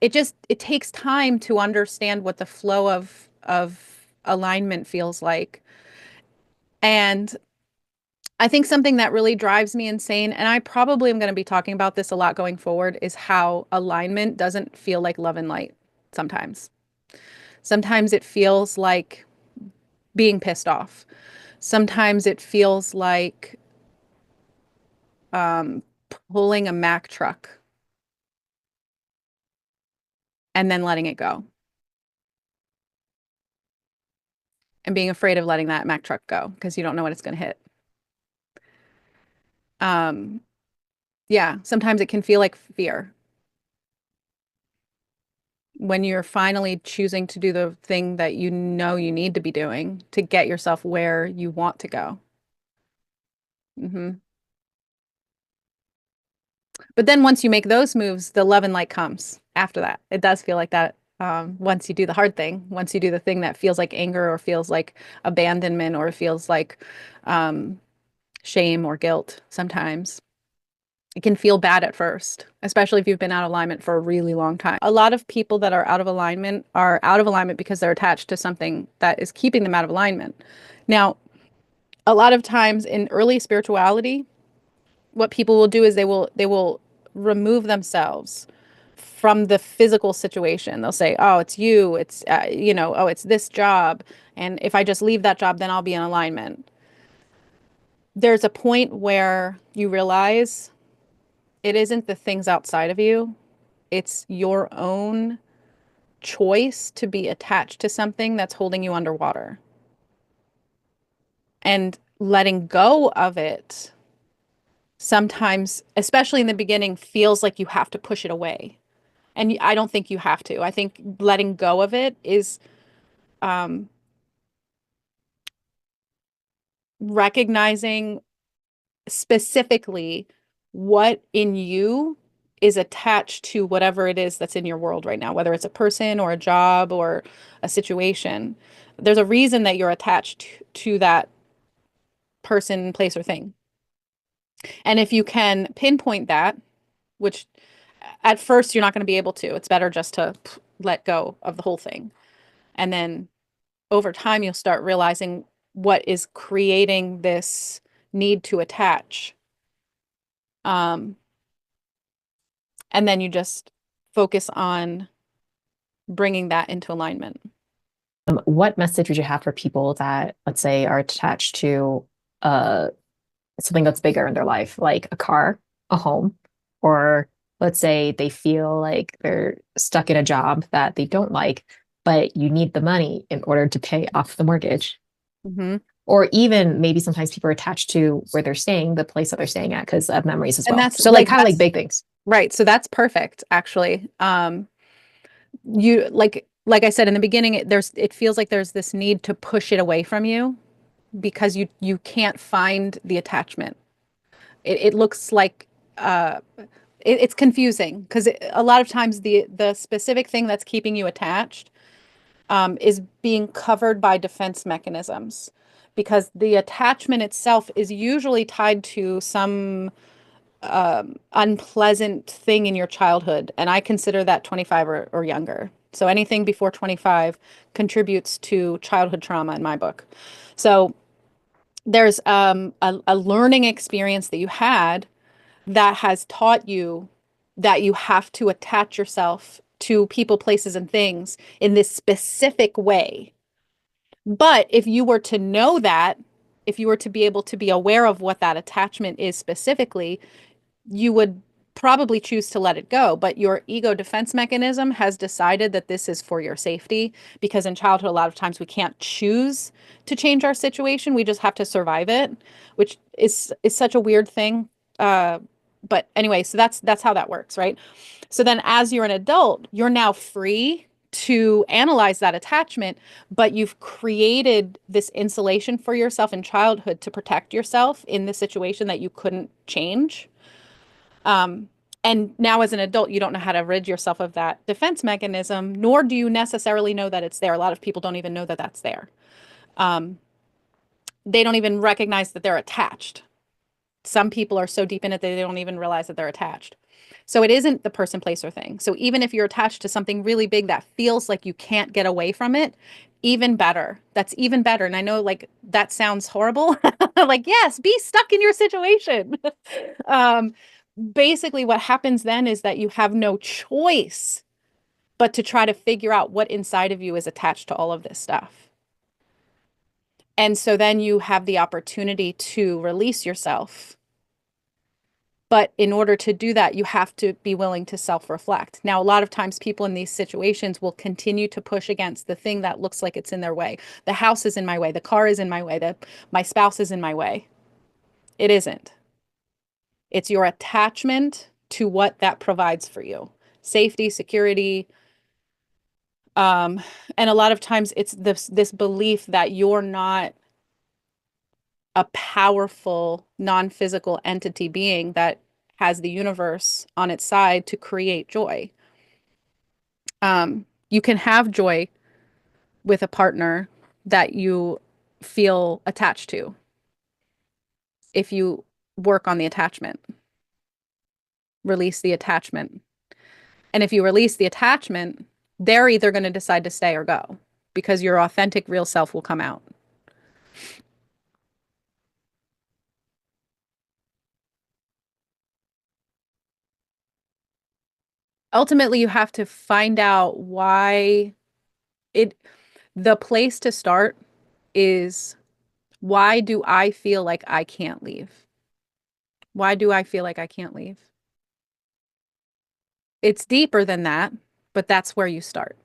it takes time to understand what the flow of alignment feels like. And I think something that really drives me insane, and I probably am going to be talking about this a lot going forward, is how alignment doesn't feel like love and light sometimes. Sometimes it feels like being pissed off. Sometimes it feels like um, pulling a Mack truck and then letting it go and being afraid of letting that Mack truck go because you don't know what it's going to hit. Um, yeah, sometimes it can feel like fear when you're finally choosing to do the thing that you know you need to be doing to get yourself where you want to go. Hmm. But then once you make those moves, the love and light comes after that. It does feel like that. Once you do the hard thing, once you do the thing that feels like anger or feels like abandonment or feels like um, shame or guilt, sometimes it can feel bad at first, especially if you've been out of alignment for a really long time. A lot of people that are out of alignment because they're attached to something that is keeping them out of alignment. Now, a lot of times in early spirituality, what people will do is they will remove themselves from the physical situation. They'll say, "Oh, it's you. It's oh, it's this job, and if I just leave that job, then I'll be in alignment." There's a point where you realize it isn't the things outside of you, it's your own choice to be attached to something that's holding you underwater. And letting go of it sometimes, especially in the beginning, feels like you have to push it away. And I don't think you have to. I think letting go of it is um, recognizing specifically what in you is attached to whatever it is that's in your world right now, whether it's a person or a job or a situation. There's a reason that you're attached to that person, place, or thing. And if you can pinpoint that, which at first you're not going to be able to, it's better just to let go of the whole thing. And then over time, you'll start realizing what is creating this need to attach. Um, and then you just focus on bringing that into alignment. What message would you have for people that, let's say, are attached to uh, something that's bigger in their life, like a car, a home, or let's say they feel like they're stuck in a job that they don't like, but you need the money in order to pay off the mortgage? Hmm. Or even maybe sometimes people are attached to where they're staying, the place that they're staying at, because of memories as And well. that's So, like, kind of like big things. right. So that's perfect, actually. You like I said in the beginning, it feels like there's this need to push it away from you because you can't find the attachment. It looks like it's confusing because a lot of times the specific thing that's keeping you attached is being covered by defense mechanisms because the attachment itself is usually tied to some unpleasant thing in your childhood. And I consider that 25 or younger. So anything before 25 contributes to childhood trauma in my book. So there's a learning experience that you had that has taught you that you have to attach yourself to people, places, and things in this specific way. But if you were to know that, if you were to be able to be aware of what that attachment is specifically, you would probably choose to let it go. But your ego defense mechanism has decided that this is for your safety because in childhood, a lot of times we can't choose to change our situation. We just have to survive it, which is such a weird thing. Uh, but anyway, so that's how that works, right? So then as you're an adult, you're now free to analyze that attachment, but you've created this insulation for yourself in childhood to protect yourself in the situation that you couldn't change. Um, and now as an adult, you don't know how to rid yourself of that defense mechanism, nor do you necessarily know that it's there. A lot of people don't even know that that's there. Um, they don't even recognize that they're attached. Some people are so deep in it that they don't even realize that they're attached. So it isn't the person, place, or thing. So even if you're attached to something really big that feels like you can't get away from it, even better. That's even better. And I know like that sounds horrible. Like, yes, be stuck in your situation. um, Basically, what happens then is that you have no choice but to try to figure out what inside of you is attached to all of this stuff. And so then you have the opportunity to release yourself. But in order to do that, you have to be willing to self-reflect. Now, a lot of times people in these situations will continue to push against the thing that looks like it's in their way. The house is in my way. The car is in my way. My spouse is in my way. It isn't. It's your attachment to what that provides for you. Safety, security, and a lot of times it's this belief that you're not a powerful non-physical entity being that has the universe on its side to create joy. You can have joy with a partner that you feel attached to if you work on the attachment, release the attachment. And if you release the attachment, they're either going to decide to stay or go because your authentic, real self will come out. Ultimately, you have to find out why it, the place to start is, why do I feel like I can't leave? Why do I feel like I can't leave? It's deeper than that, but that's where you start.